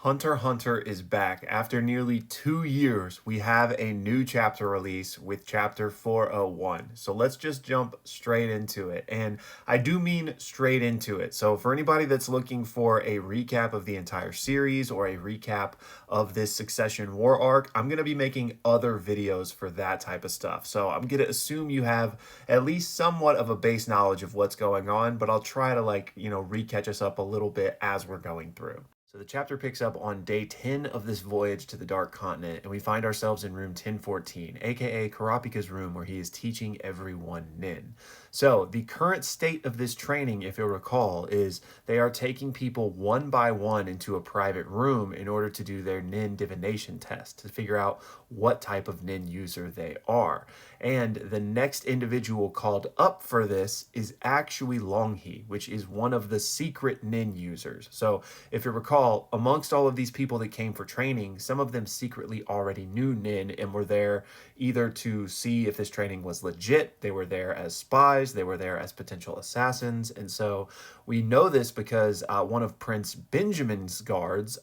Hunter x Hunter is back. After nearly 2 years, we have a new chapter release with chapter 401. So let's just jump straight into it. And I do mean straight into it. So for anybody that's looking for a recap of the entire series or a recap of this Succession War arc, I'm going to be making other videos for that type of stuff. So I'm going to assume you have at least somewhat of a base knowledge of what's going on, but I'll try to re-catch us up a little bit as we're going through. So the chapter picks up on day 10 of this voyage to the Dark Continent, and we find ourselves in room 1014, aka Kurapika's room, where he is teaching everyone Nin. So the current state of this training, if you'll recall, is they are taking people one by one into a private room in order to do their Nin divination test to figure out what type of Nin user they are. And the next individual called up for this is actually Longhi, which is one of the secret Nin users. So if you recall, amongst all of these people that came for training, some of them secretly already knew Nin and were there either to see if this training was legit, they were there as spies, they were there as potential assassins. And so we know this because one of Prince Benjamin's guards,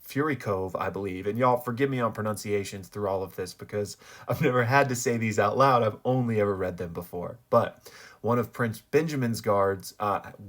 Fury Cove, I believe, and y'all forgive me on pronunciations through all of this because I've never had to say these out loud. I've only ever read them before. But one of Prince Benjamin's guards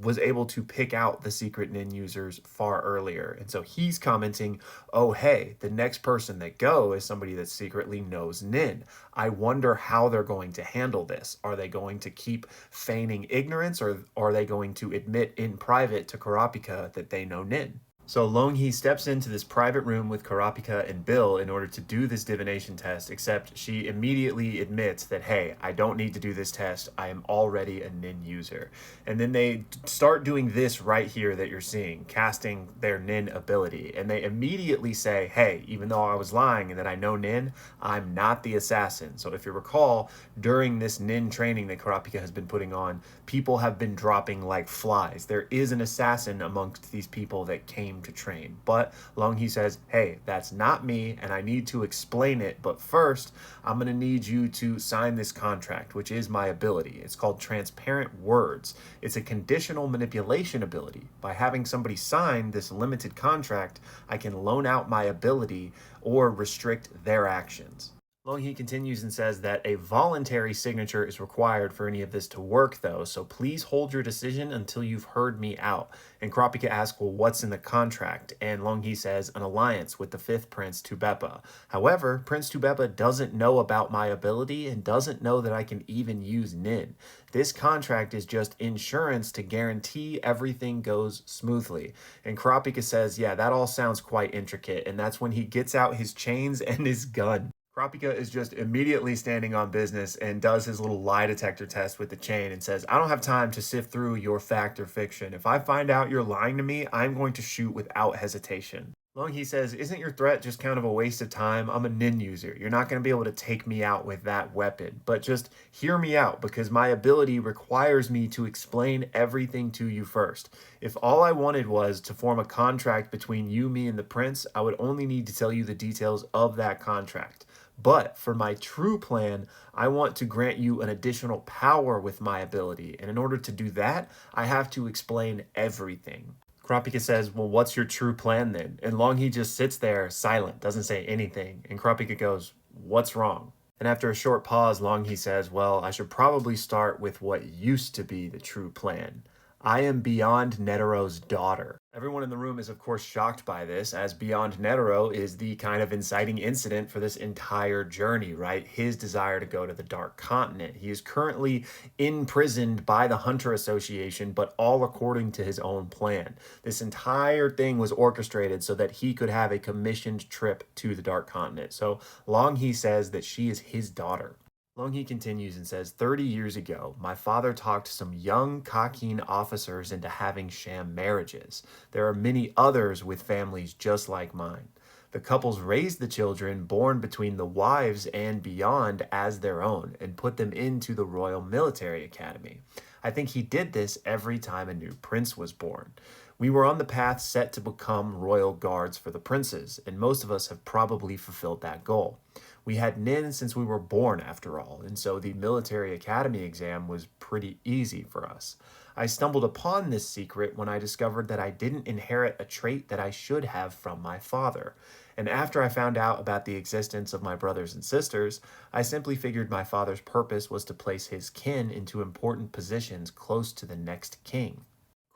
was able to pick out the secret Nin users far earlier. And so he's commenting, oh, hey, the next person that go is somebody that secretly knows Nin. I wonder how they're going to handle this. Are they going to keep feigning ignorance, or are they going to admit in private to Kurapika that they know Nin? So Longhi steps into this private room with Kurapika and Bill in order to do this divination test, except she immediately admits that, hey, I don't need to do this test. I am already a Nin user. And then they start doing this right here that you're seeing, casting their Nin ability. And they immediately say, hey, even though I was lying and that I know Nin, I'm not the assassin. So if you recall, during this Nin training that Kurapika has been putting on, people have been dropping like flies. There is an assassin amongst these people that came to train. But Longhi says, hey, that's not me, and I need to explain it. But first, I'm going to need you to sign this contract, which is my ability. It's called Transparent Words. It's a conditional manipulation ability. By having somebody sign this limited contract, I can loan out my ability or restrict their actions. Longhi continues and says that a voluntary signature is required for any of this to work, though, so please hold your decision until you've heard me out. And Kurapika asks, well, what's in the contract? And Longhi says, an alliance with the fifth Prince Tubepa. However, Prince Tubepa doesn't know about my ability and doesn't know that I can even use Nin. This contract is just insurance to guarantee everything goes smoothly. And Kurapika says, yeah, that all sounds quite intricate. And that's when he gets out his chains and his gun. Kurapika is just immediately standing on business and does his little lie detector test with the chain and says, I don't have time to sift through your fact or fiction. If I find out you're lying to me, I'm going to shoot without hesitation. Longhi says, isn't your threat just kind of a waste of time? I'm a Nin user. You're not going to be able to take me out with that weapon. But just hear me out, because my ability requires me to explain everything to you first. If all I wanted was to form a contract between you, me, and the prince, I would only need to tell you the details of that contract. But for my true plan, I want to grant you an additional power with my ability. And in order to do that, I have to explain everything. Kurapika says, well, what's your true plan then? And Longhi just sits there silent, doesn't say anything. And Kurapika goes, what's wrong? And after a short pause, Longhi says, well, I should probably start with what used to be the true plan. I am Beyond Netero's daughter. Everyone in the room is, of course, shocked by this, as Beyond Netero is the kind of inciting incident for this entire journey, right? His desire to go to the Dark Continent. He is currently imprisoned by the Hunter Association, but all according to his own plan. This entire thing was orchestrated so that he could have a commissioned trip to the Dark Continent. So Longhi says that she is his daughter. Longhi continues and says, 30 years ago, my father talked some young Kakin officers into having sham marriages. There are many others with families just like mine. The couples raised the children born between the wives and beyond as their own and put them into the Royal Military Academy. I think he did this every time a new prince was born. We were on the path set to become royal guards for the princes, and most of us have probably fulfilled that goal. We had Nin since we were born, after all, and so the military academy exam was pretty easy for us. I stumbled upon this secret when I discovered that I didn't inherit a trait that I should have from my father. And after I found out about the existence of my brothers and sisters, I simply figured my father's purpose was to place his kin into important positions close to the next king.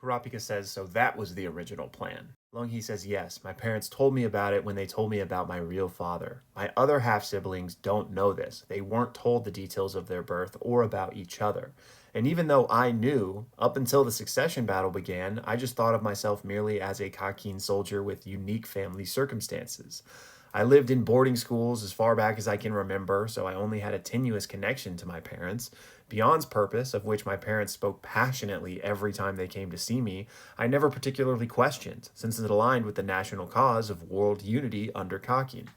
Kurapika says, so that was the original plan. Longhee says, yes, my parents told me about it when they told me about my real father. My other half-siblings don't know this. They weren't told the details of their birth or about each other. And even though I knew, up until the succession battle began, I just thought of myself merely as a Kakin soldier with unique family circumstances. I lived in boarding schools as far back as I can remember, so I only had a tenuous connection to my parents. Beyond's purpose, of which my parents spoke passionately every time they came to see me, I never particularly questioned, since it aligned with the national cause of world unity under Kakin.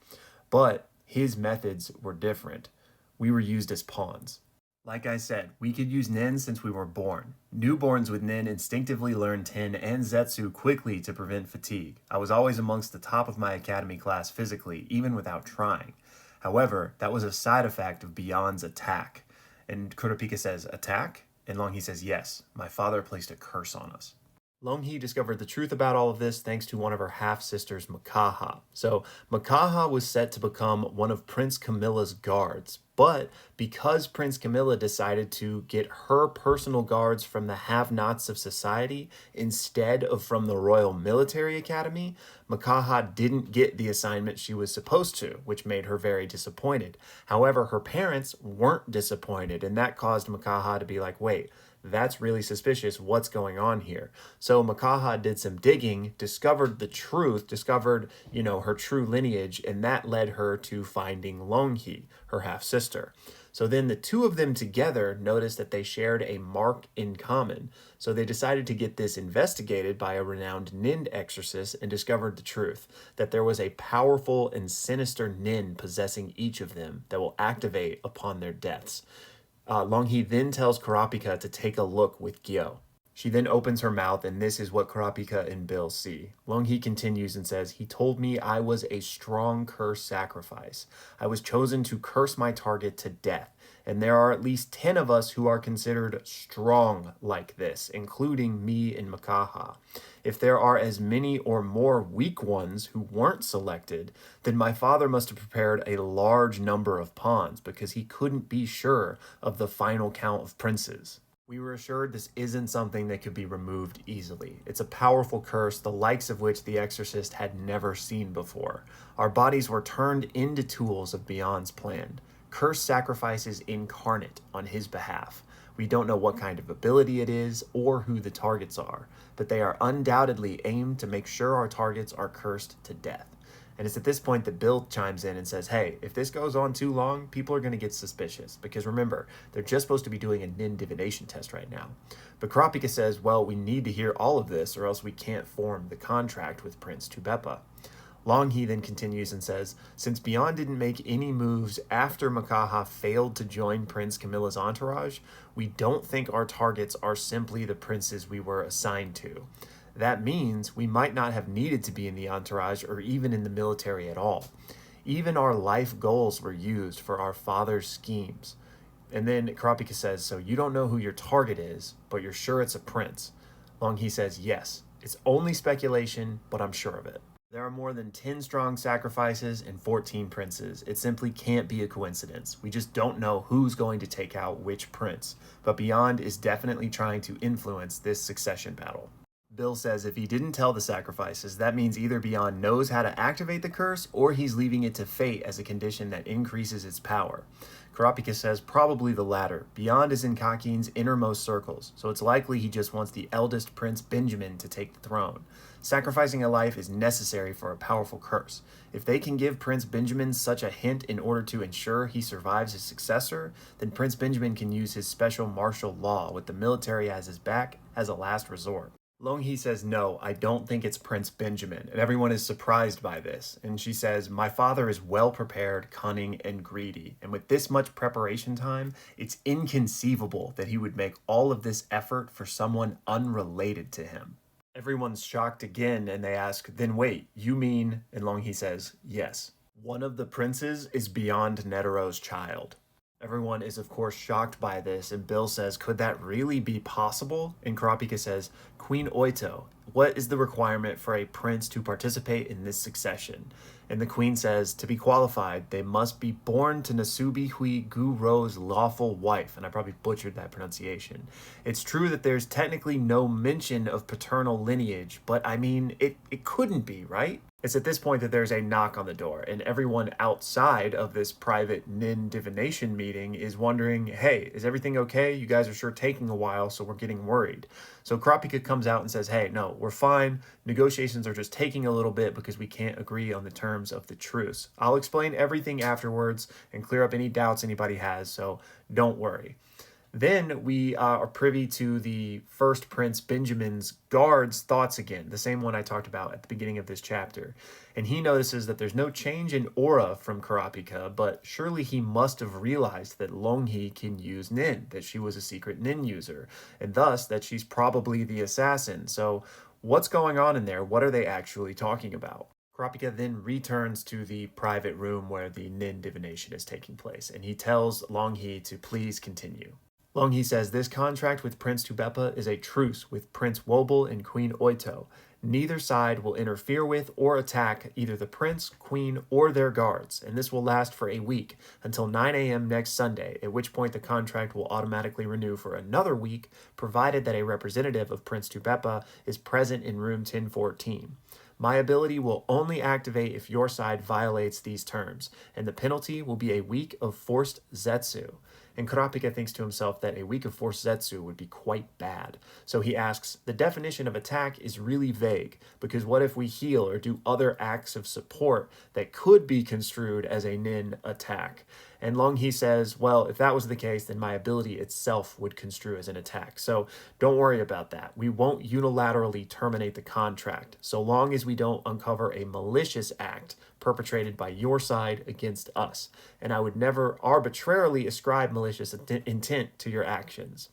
But his methods were different. We were used as pawns. Like I said, we could use nin since we were born. Newborns with nin instinctively learn tin and zetsu quickly to prevent fatigue. I was always amongst the top of my academy class physically, even without trying. However, that was a side effect of Beyond's attack. And Kurapika says, attack? And Longhee says, yes, my father placed a curse on us. Longhee discovered the truth about all of this thanks to one of her half-sisters, Makaha. So Makaha was set to become one of Prince Camilla's guards, but because Prince Camilla decided to get her personal guards from the have-nots of society instead of from the Royal Military Academy, Makaha didn't get the assignment she was supposed to, which made her very disappointed. However, her parents weren't disappointed, and that caused Makaha to be like, wait, that's really suspicious. What's going on here? So Makaha did some digging, discovered the truth, discovered, her true lineage, and that led her to finding Longhee, her half-sister. So then the two of them together noticed that they shared a mark in common. So they decided to get this investigated by a renowned nin exorcist and discovered the truth, that there was a powerful and sinister nin possessing each of them that will activate upon their deaths. Longhee then tells Kurapika to take a look with Gyo. She then opens her mouth, and this is what Kurapika and Bill see. Longhee continues and says, he told me I was a strong curse sacrifice. I was chosen to curse my target to death, and there are at least 10 of us who are considered strong like this, including me and Makaha. If there are as many or more weak ones who weren't selected, then my father must have prepared a large number of pawns because he couldn't be sure of the final count of princes. We were assured this isn't something that could be removed easily. It's a powerful curse, the likes of which the exorcist had never seen before. Our bodies were turned into tools of Beyond's plan. Curse sacrifices incarnate on his behalf. We don't know what kind of ability it is or who the targets are, but they are undoubtedly aimed to make sure our targets are cursed to death. And it's at this point that Bill chimes in and says, hey, if this goes on too long, people are going to get suspicious. Because remember, they're just supposed to be doing a nin divination test right now. But Kurapika says, well, we need to hear all of this or else we can't form the contract with Prince Tubepa. Longhee then continues and says, since Beyond didn't make any moves after Makaha failed to join Prince Camilla's entourage, we don't think our targets are simply the princes we were assigned to. That means we might not have needed to be in the entourage or even in the military at all. Even our life goals were used for our father's schemes. And then Kurapika says, so you don't know who your target is, but you're sure it's a prince. Longhee says, yes, it's only speculation, but I'm sure of it. There are more than 10 strong sacrifices and 14 princes. It simply can't be a coincidence. We just don't know who's going to take out which prince, but Beyond is definitely trying to influence this succession battle. Bill says if he didn't tell the sacrifices, that means either Beyond knows how to activate the curse or he's leaving it to fate as a condition that increases its power. Kurapika says probably the latter. Beyond is in Kakin's innermost circles, so it's likely he just wants the eldest Prince Benjamin to take the throne. Sacrificing a life is necessary for a powerful curse. If they can give Prince Benjamin such a hint in order to ensure he survives his successor, then Prince Benjamin can use his special martial law with the military as his back as a last resort. Longhee says, no, I don't think it's Prince Benjamin, and everyone is surprised by this. And she says, my father is well prepared, cunning, and greedy, and with this much preparation time, it's inconceivable that he would make all of this effort for someone unrelated to him. Everyone's shocked again, and they ask, then wait, you mean, and Longhee says, yes. One of the princes is Beyond Netero's child. Everyone is, of course, shocked by this, and Bill says, could that really be possible? And Karapika says, Queen Oito, what is the requirement for a prince to participate in this succession? And the queen says, to be qualified, they must be born to Nasubi Hui Gu Ro's lawful wife. And I probably butchered that pronunciation. It's true that there's technically no mention of paternal lineage, but I mean, it couldn't be, right? It's at this point that there's a knock on the door, and everyone outside of this private Nin divination meeting is wondering, hey, is everything okay? You guys are sure taking a while, so we're getting worried. So Karapika comes out and says, hey, no, we're fine. Negotiations are just taking a little bit because we can't agree on the terms of the truce. I'll explain everything afterwards and clear up any doubts anybody has, so don't worry. Then we are privy to the first Prince Benjamin's guard's thoughts again, the same one I talked about at the beginning of this chapter. And he notices that there's no change in aura from Karapika, but surely he must have realized that Longhi can use Nin, that she was a secret Nin user, and thus that she's probably the assassin. So what's going on in there? What are they actually talking about? Karapika then returns to the private room where the Nin divination is taking place, and he tells Longhi to please continue. Longhi says this contract with Prince Tubepa is a truce with Prince Wobel and Queen Oito. Neither side will interfere with or attack either the prince, queen, or their guards, and this will last for a week until 9 a.m. next Sunday, at which point the contract will automatically renew for another week, provided that a representative of Prince Tubepa is present in room 1014. My ability will only activate if your side violates these terms, and the penalty will be a week of forced zetsu. And Karapika thinks to himself that a week of forced zetsu would be quite bad. So he asks, the definition of attack is really vague, because what if we heal or do other acts of support that could be construed as a nin attack? And Longhi says, well, if that was the case, then my ability itself would construe as an attack. So don't worry about that. We won't unilaterally terminate the contract, so long as we don't uncover a malicious act perpetrated by your side against us. And I would never arbitrarily ascribe malicious intent to your actions.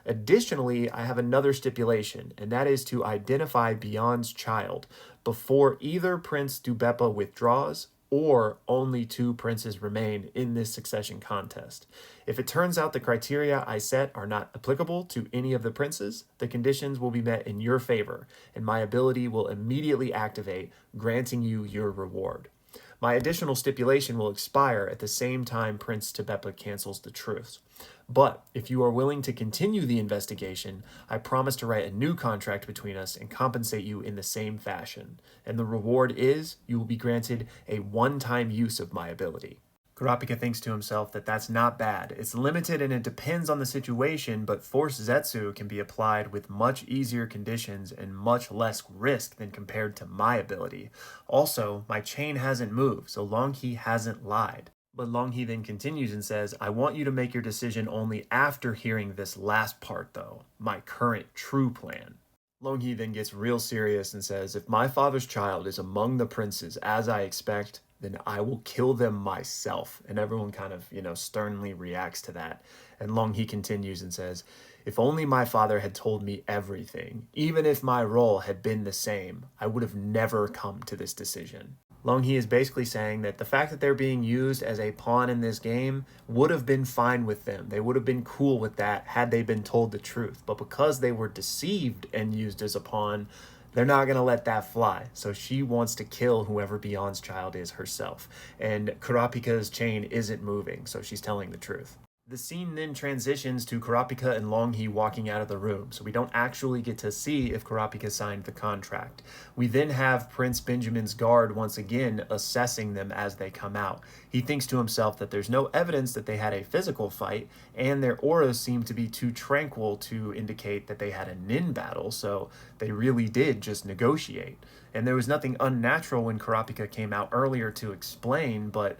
Additionally, I have another stipulation, and that is to identify Beyond's child before either Prince Tubepa withdraws or only two princes remain in this succession contest. If it turns out the criteria I set are not applicable to any of the princes, the conditions will be met in your favor, and my ability will immediately activate, granting you your reward. My additional stipulation will expire at the same time Prince Tubepa cancels the truce. But if you are willing to continue the investigation, I promise to write a new contract between us and compensate you in the same fashion. And the reward is you will be granted a one-time use of my ability. Karapika thinks to himself that that's not bad. It's limited and it depends on the situation, but Force Zetsu can be applied with much easier conditions and much less risk than compared to my ability. Also, my chain hasn't moved, so Longhi hasn't lied. But Longhi then continues and says, I want you to make your decision only after hearing this last part though, my current true plan. Longhi then gets real serious and says, if my father's child is among the princes as I expect, then I will kill them myself. And everyone kind of, sternly reacts to that. And Longhi continues and says, if only my father had told me everything, even if my role had been the same, I would have never come to this decision. Longhi is basically saying that the fact that they're being used as a pawn in this game would have been fine with them. They would have been cool with that had they been told the truth. But because they were deceived and used as a pawn, they're not going to let that fly. So she wants to kill whoever Beyond's child is herself. And Karapika's chain isn't moving, so she's telling the truth. The scene then transitions to Karapika and Longhi walking out of the room, so we don't actually get to see if Karapika signed the contract. We then have Prince Benjamin's guard once again assessing them as they come out. He thinks to himself that there's no evidence that they had a physical fight, and their auras seem to be too tranquil to indicate that they had a nin battle, so they really did just negotiate. And there was nothing unnatural when Karapika came out earlier to explain, but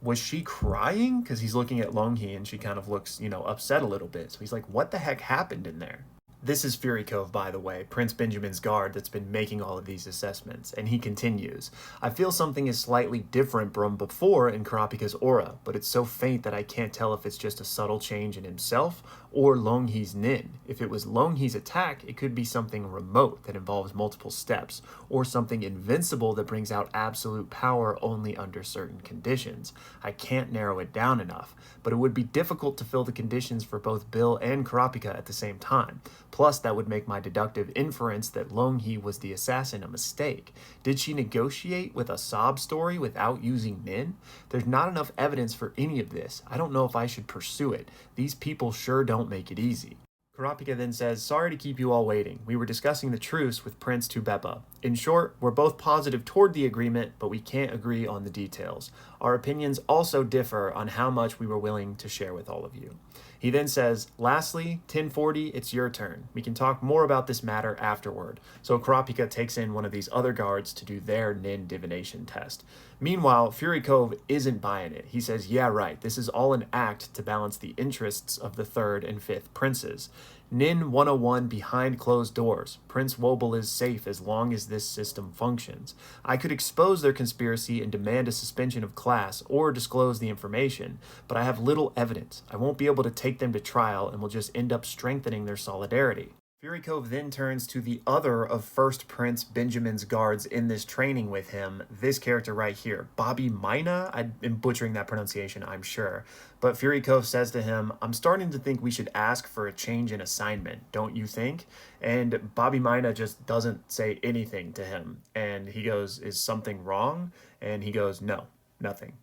was she crying? Because he's looking at Longhi and she kind of looks, upset a little bit. So he's like, what the heck happened in there? This is Fury Cove, by the way, Prince Benjamin's guard that's been making all of these assessments. And he continues, I feel something is slightly different from before in Karapika's aura, but it's so faint that I can't tell if it's just a subtle change in himself or Longhi's nin. If it was Longhi's attack, it could be something remote that involves multiple steps, or something invincible that brings out absolute power only under certain conditions. I can't narrow it down enough, but it would be difficult to fill the conditions for both Bill and Kurapika at the same time. Plus, that would make my deductive inference that Longhi was the assassin a mistake. Did she negotiate with a sob story without using nin? There's not enough evidence for any of this. I don't know if I should pursue it. These people sure don't make it easy. Kurapika then says, sorry to keep you all waiting. We were discussing the truce with Prince Tubeba. In short, we're both positive toward the agreement, but we can't agree on the details. Our opinions also differ on how much we were willing to share with all of you. He then says, lastly, 1040, it's your turn. We can talk more about this matter afterward. So Kurapika takes in one of these other guards to do their nin divination test. Meanwhile, Fury Cove isn't buying it. He says, yeah, right, this is all an act to balance the interests of the third and fifth princes. Nin 101 behind closed doors. Prince Wobble is safe as long as this system functions. I could expose their conspiracy and demand a suspension of class or disclose the information, but I have little evidence. I won't be able to take them to trial and will just end up strengthening their solidarity. Fury Cove then turns to the other of First Prince Benjamin's guards in this training with him, this character right here, Bobby Mina. I am butchering that pronunciation, I'm sure. But Fury Cove says to him, I'm starting to think we should ask for a change in assignment, don't you think? And Bobby Mina just doesn't say anything to him. And he goes, is something wrong? And he goes, no, nothing.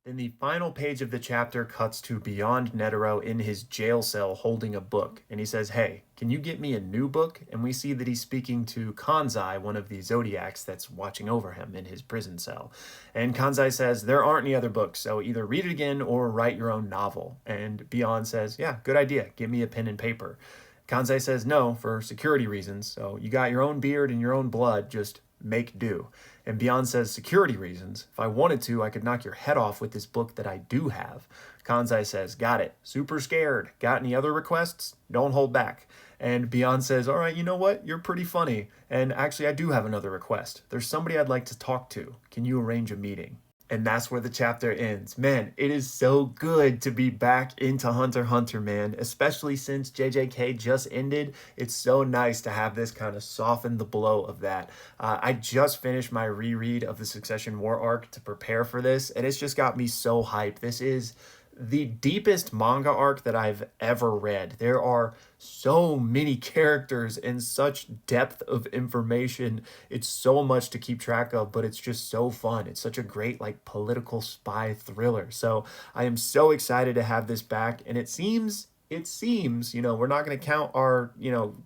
Then the final page of the chapter cuts to Beyond Netero in his jail cell holding a book. And he says, hey, can you get me a new book? And we see that he's speaking to Kanzai, one of the Zodiacs that's watching over him in his prison cell. And Kanzai says, there aren't any other books, so either read it again or write your own novel. And Beyond says, yeah, good idea. Give me a pen and paper. Kanzai says no for security reasons. So you got your own beard and your own blood, just make do. And Beyond says, security reasons. If I wanted to, I could knock your head off with this book that I do have. Kanzai says, got it. Super scared. Got any other requests? Don't hold back. And Beyond says, all right, you know what? You're pretty funny. And actually, I do have another request. There's somebody I'd like to talk to. Can you arrange a meeting? And that's where the chapter ends. Man, it is so good to be back into Hunter x Hunter, man. Especially since JJK just ended. It's so nice to have this kind of soften the blow of that. I just finished my reread of the Succession War arc to prepare for this, and it's just got me so hyped. This is the deepest manga arc that I've ever read. There are so many characters and such depth of information. It's so much to keep track of, but it's just so fun. It's such a great like political spy thriller. So I am so excited to have this back, and it seems, we're not going to count our,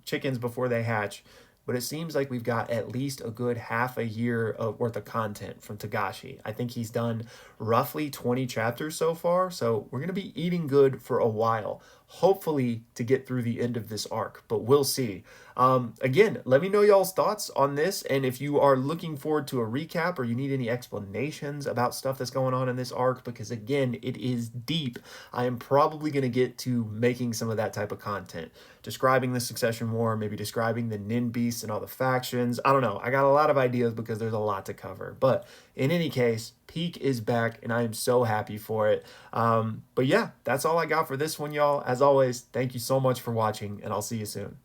chickens before they hatch, but it seems like we've got at least a good half a year of worth of content from Togashi. I think he's done roughly 20 chapters so far, so we're going to be eating good for a while, hopefully to get through the end of this arc, but we'll see. Again, let me know y'all's thoughts on this, and if you are looking forward to a recap or you need any explanations about stuff that's going on in this arc, because again, it is deep. I am probably going to get to making some of that type of content, describing the Succession War, maybe describing the Nin Beasts and all the factions. I don't know. I got a lot of ideas because there's a lot to cover, but in any case, Peak is back, and I am so happy for it. But yeah, that's all I got for this one, y'all. As always, thank you so much for watching, and I'll see you soon.